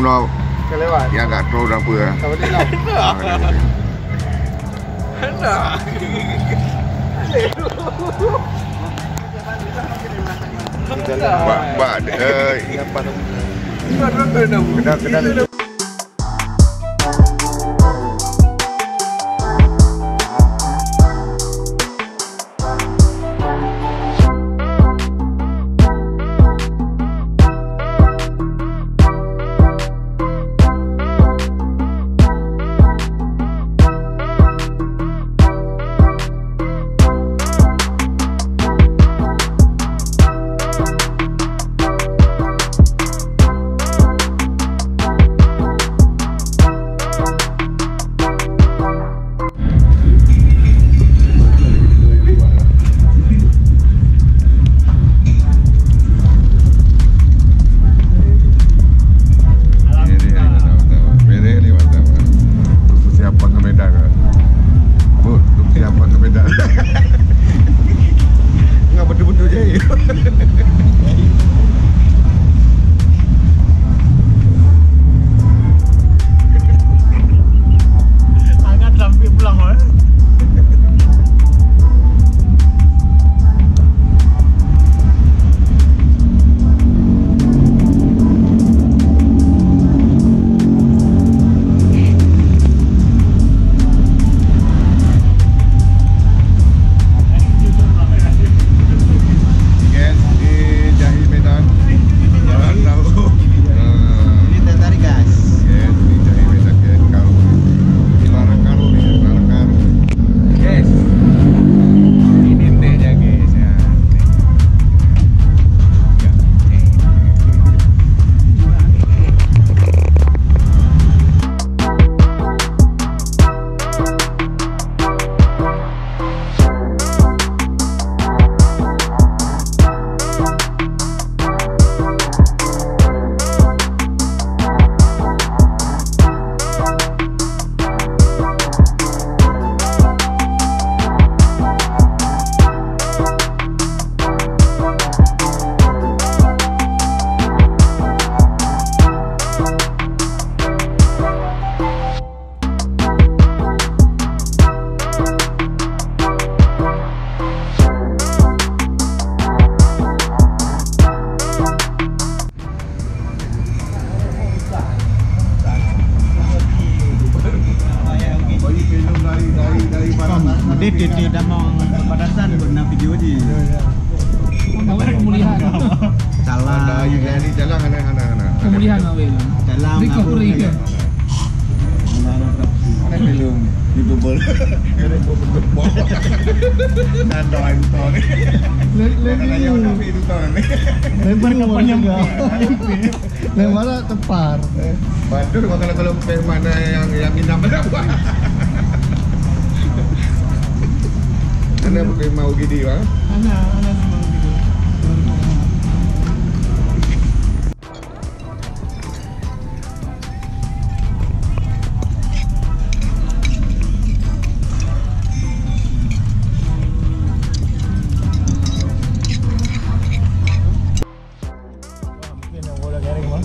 Muna kelewat. yang agak troll dan apa lah. Tak boleh lah. Nak. Bak apa kedai nggak betul-betul je. Angkat sampai pulang lah. Dia dah mau batasan buat nak video je. Awak pemulihan. Salah. Ada juga ni jalan anak-anak. Pemulihan awak. Dalam recovery ke? Ada film YouTuber. Ada bobok. Nandoi itu ni. Ada yang tapi itu tahun ni. Lebar kapan yang Lebar tepar. Bandur kalau mana yang minam berapa? Ana pakai mau gini bang? Ana semua gitu. Mungkin yang bola garing bang.